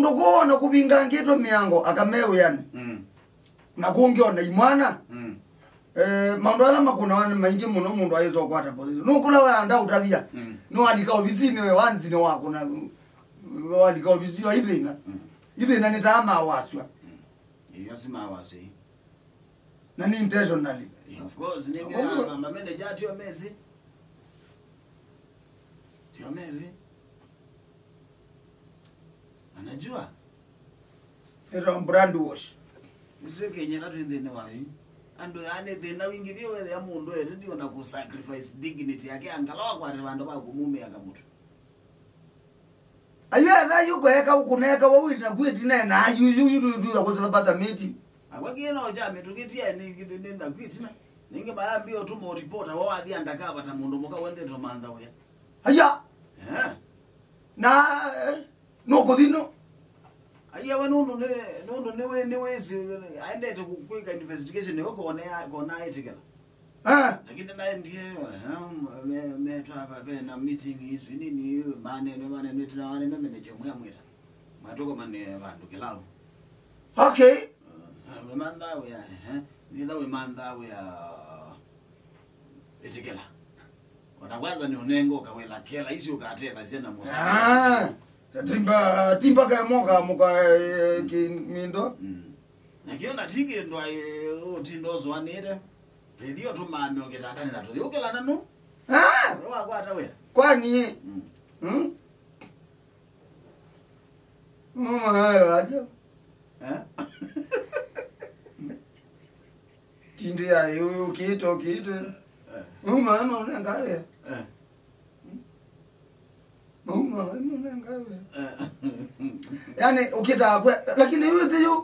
ndokona kubinga ngito miango akameu yani nakungiona imwana mando ala makuna wana maingi muno mundu aizo kwata position nukula wala anda utabia no alika obisini we wanzine wako na alika obisini wa idhina nitama awaswa iyo sima awasi nani intentionally of course ninge mama manager tio mezi anajua era brand wash Mzee nyela twende wai ando ane thina wingi byo ya mundu ere ndio na ku sacrifice dignity yake angalawa kwa bantu ba kumume akamutu ayo that you kweka ukuneka wa na kwiti na you akozela basa meti akwakina ojame tukitia ni nenda kwiti na ninge bayambio tu mo reporter wa wadhi andaka bata mundu muka wende to manda we aya na no kodino aya wanundu ne wezi aende to kuika investigation ne kona etikela lakini naye ndiye meto hapa bena meeting hizo nini maneno tunawane na manager mwamwita matoko mane bantu kelao okay we manda we nila we manda we etikela wanakwanza ni unengo kawela kela hizo ukateka sina musa timba ka moka mindo na kiona tiki ndo tindozo wanete ndio tu mami ongetandani na tu ukela nanu wewe kwata wewe kwani mama hayo aje tindi ayo kito mama unangalia mama unangalia yani ukita lakini wewe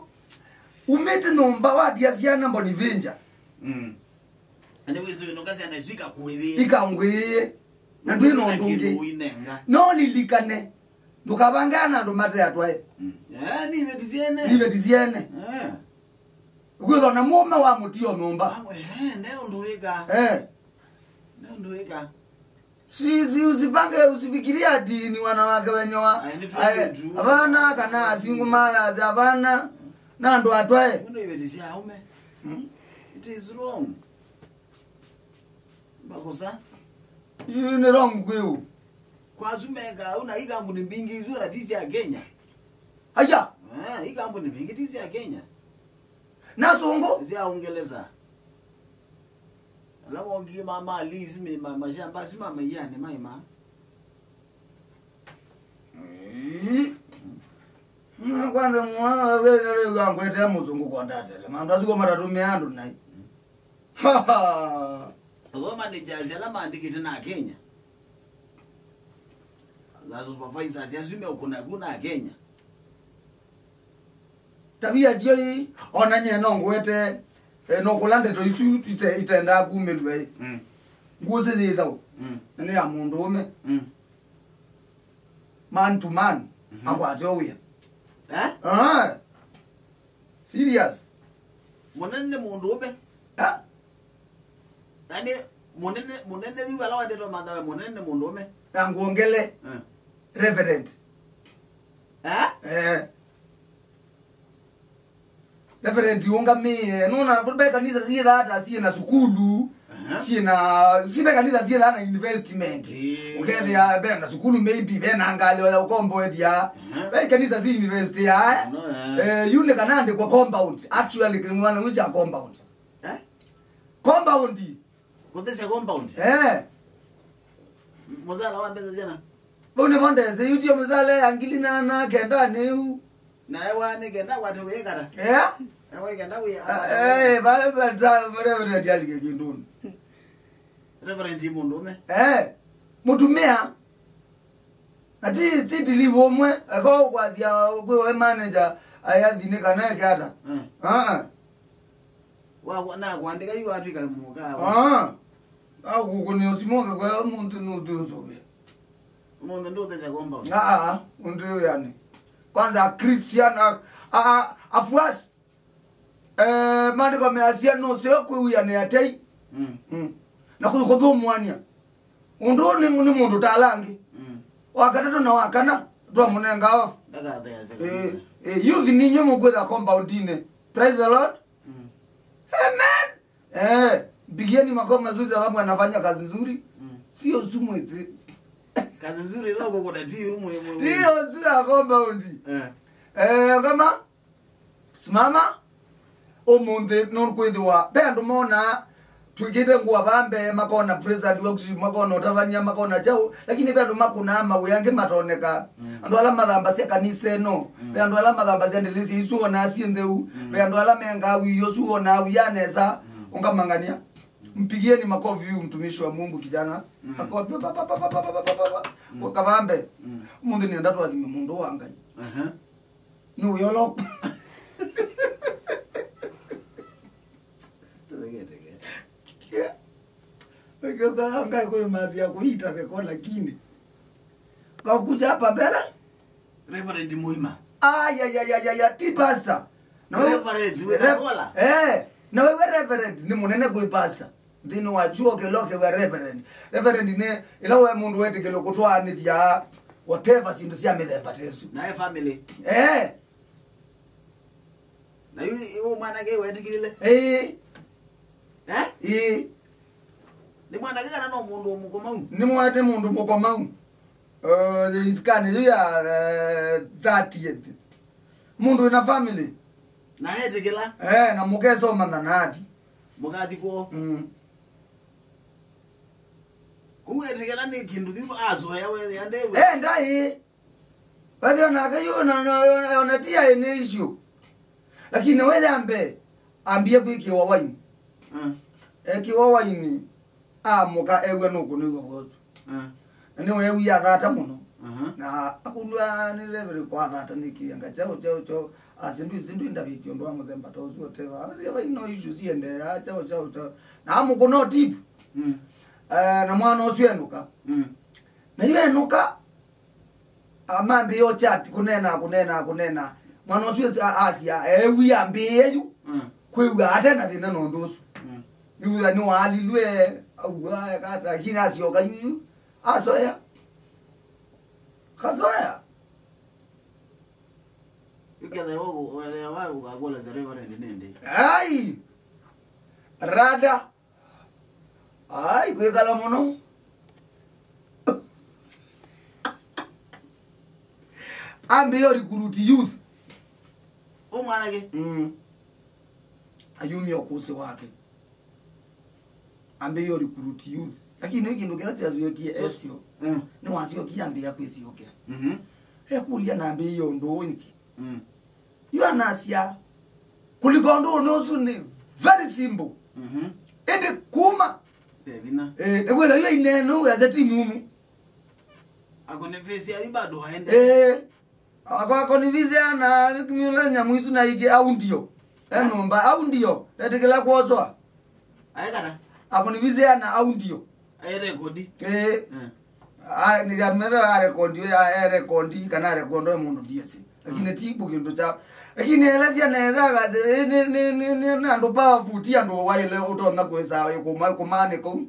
umete nomba wadi asiana mboni vinja ande wewe nokazi anashika kuwele ikangwe na ndino ndungi no lilikane ndukabangana ndo mate atwae nibe tiziene ukwela na moma wa mutio nomba ndio ndoeka usipange usifikiria ati ni wanawake wenyewa abana kana asingumaya zabana na ndo atwae ndio ibe tizia ume it is wrong bakosa you ne wrong kweu kwa zumeka una ikambu ni mbingi zura tizi ya Kenya aya ikambu ni mbingi tizi ya Kenya na songo zia Uingereza lawo ngi mama lizi mashamba si mama yani maima kwanza mwa wewe ngangwete muzungu kwa ndatele manda aziko matatume andu nai Roma ni jazi alama andikite na Kenya zazo supervisors yazume ukuna Kenya tabia joi onanye nongwete no kulande to isu itenda kumelwe nguze zidao ne ya mundu ume man to man akwato we serious monene mundu ume yani monene biwala wande to mandawe monene mundu ume ngongele reverend reverend yonga me nona bebe kanisa sie data sie na sukulu sie na sibe kanisa sie na investment okay ya be na sukulu maybe be na ngale wala ukombo edia be kanisa si invest ya yule kanande kwa compound actually kimwana mja compound compound kutesa compound muzala wambeza jana bone mondeze yuti muzala angilina na kenda neu na ewa ni kenda watu wekara ewa kenda we bale reverend yalige kinduni reverend mundume mutumia ati titilivo mwe ako kwazia kwe manager ayadine kana kata wa na kuandika hiyo watu ikamuka au kuni usimoka kwa muntu nuduzobe mundu ndo tesa compound ndio yani kwanza Christian afuasi mande kwa measia no sio kuya ne atei na kuko dhumwania undoni nguni mundu talangi wakatato na wakana Twa munenga off. Daga there. You ninyo mugwetha compound ine. Praise the Lord. Amen. Bigieni makao mazuri sababu anafanya kazi nzuri. Sio zumwezi. Kazi nzuri loko kwa tati umwe. Sio sio compound. Kama simama omunde non kwithwa bendo mona twigite ngwa bambe makona president wakushi makona utavanya makona chao lakini bendo makuna mawe yange matoneka ando ala madhamba sia kanise no bendo ala madhamba sia ndelisi isuo na asiendeu bendo ala menga wiyo suo na wiyaneza ungamangania mpigieni makofi huyu mtumishi wa Mungu kijana makofi kwa kabambe mundu ni ndatu wa mundu wanga no yolo Weka ngai kwa mazi ya kuita kwa lakini kwa kuja hapa mbele Reverend Muhima ya ti pastor na Reverend wekola na wewe reverend ni munene kwa pastor ndino wachuo keloke wa reverend ne ila wewe mundu wete keloko twani dia whatever sindu sia methemba tesu na family na yu mwana ke wetikile ni mwana ke kana no mundu mukomau ni mwana mundu mukomau iskani ya 30th mundu ina family na hetikila na mukeso mandanadi mugadi ko kuwetikela ni kindu bifu azo ya we yandewe ndai bali ona kayo na tia ene issue lakini wewe ambie kuikiwa waini kiwa waini muka ewe no kuniwa gozo ni wewe ya gata muno na akulwa ni level kwa gata nikianga chao azindu ndabikyo ndo amuzemba tozu oteva asiba ino issue siende chao na amuko no tip na mwana osyenuka na yenuka amambi yo chat kunena mwana osye asia ewi ambiyeyu kwiwa atena thina no ndusu niwa ni walilwe awa kata kina sio kanyu asoya kasoya ukele wale wao ukagola za Reverend nende ai rada ai kwekala muno ambe yo recruit youth mwana ke ayumi okuse wake ambe yo recruit youth lakini wiki ndo kila siazuyo kie esio ni wasio kiambe ya kwesi yoke kulia na ambe yo ndo niki you anasia kuliko ndo no ni very simple ende kuma bebina kwela yo ineno ya zeti mumu akone face ya ibado haende akonivizia na kimula nyamwizu na ije au ndio enomba au ndio etekela kwozwa ayekana akonivizia na au ndio rekodi ni gameda rekodi kana rekondo mundu diesi lakini tibu kindu cha lakini elezia neza gaze ni ando powerful ti ando waile utonga kweza kumane ko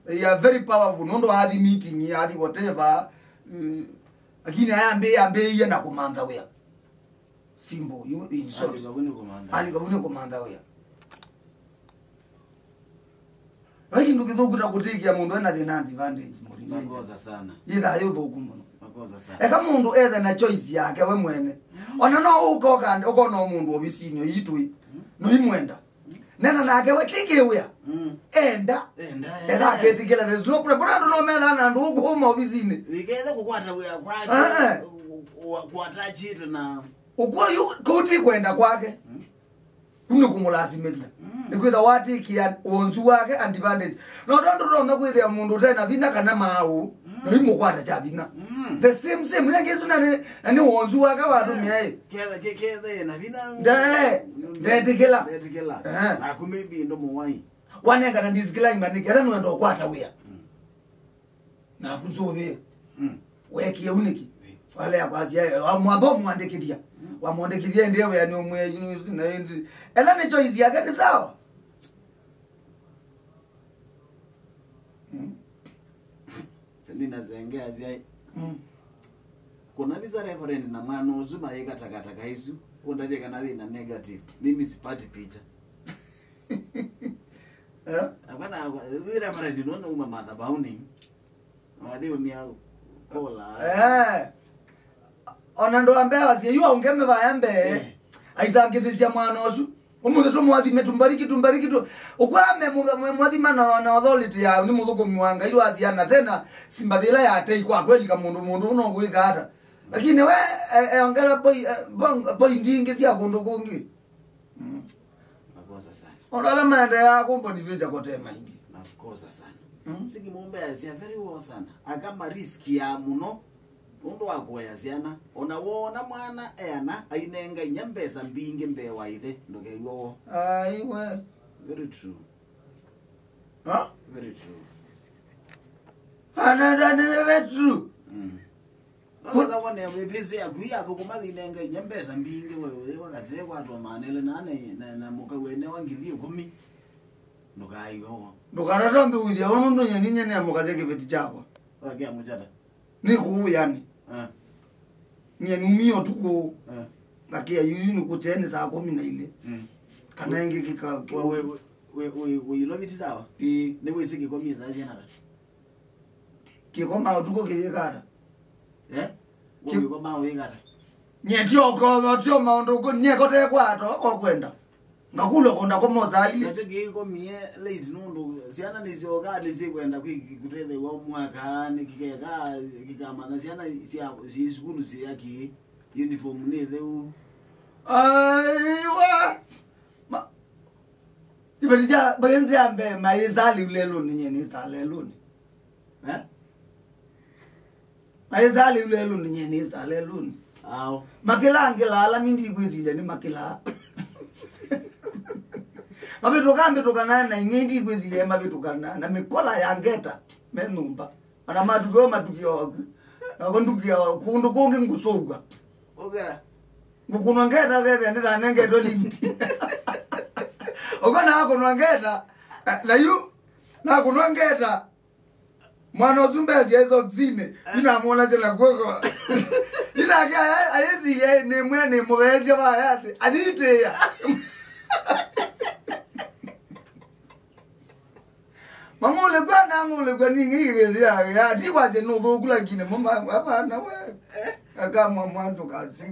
they are very powerful ndo hadi meeting hadi whatever lakini ambe yena komanda wea simbo you in short ali gabuni komanda wea lakini ndukithukuta kutikia mundu ena thina advantage makoza sana ila yo thukumo makoza sana kama mundu ethe na choice yake we mwene ona no ukoka no mundu obisinyo yitwi no imwenda nena nake we kikiwea enda ketikela the zo preparado no mela na ndu kuma obisine wikeze kukwata wea kwa chitu na ukwa kuti kwenda kwake kuno kumulasimelia nikwitha watikia wonzu wake advantage no ndo kwithia mundu tena bina kana mau no imukwata cha bina the same ngezu na ni wonzu wake watumia keze na bina ndekela na kumebi ndo muwai wanenga na ndizikila imani kera no ndo kwata wea na kuzobe weki uniki wale akwazi mwabo mwandikidia wamwandikidia ndio ya ni umwe na ndi ela ni choice yake ni sawa nina zengea zai kuna visa referend na mwana uzuma yeka takataka hizo undadeka na negative mimi sipati picha Abana referend nona uma madhabahuni wadhiwe mia kola ona ndo ambaye wasie yu ungeme bayambe aizangithia mwana osu umuthi tumwathime tumbariki tu ukwame mwathima na authority ya ni muthuko mwanga ilu aziana tena simbathila ya tei kwa kweli ka mundu uno gwikata lakini we ongera boy ndingi cia kundu kungi nakosa sana ona maende ya company venture kote maingi nakosa sana siki mumbe asia very well sana akama risk ya muno undu wakoya siana ona wona mwana ena ainenga nyambesa mbinge mbewa ithe ndokeiwo aiwe very true very true very true Sasa wane wepese ya kuya kukumathi nenga nyambesa mbinge wewe wakaze kwa to manele nane na muka wene wangili 10 ndokaiwo ndokaratambe udia wono ndo nyenye ne mukaze kibeti chako wakia mujada ni ku yani nyenumio tuko ngakia yunu kutene saa 12 kana ingi kika we iloviti sawa ne wesiki kwa miezi ajana kikoma tuko kiyekara Kiko mawe ngata. Nyetio ko tio maondo ko nyeko te kwato ko kwenda. Ngakulo konda ko moza ile. Nacho kiko mie late nundu siana nizio kali sikwenda kuthethe wa mwaka nikikeka kikama na siana si school si yaki uniform ni theu. Aiwa. Ma Ibelija bayende ambe maizali ulelo nyeni salelo ni. Aizali ulelo nyeni salelo ni. Aw. Makela ngela mindi kwezile ni makela. Mabetokambe tokana na ingindi kwezile mabetokana na mikola yangeta menumba. Ana matukio akondukia kundu konge ngusoga. Ogera. Ngukunongeta kete ndita nengeto lift. Ogana akonongeta na yu na kunongeta mwana ozumbezi hizo zine inamuona zela kweko ina kia ayezi ne mwene mwezi ba yate adite ya mamule kwa na ngule kwa ningi ya dikwaze no dhokula kine mama hapa na we aka mwanzo kazi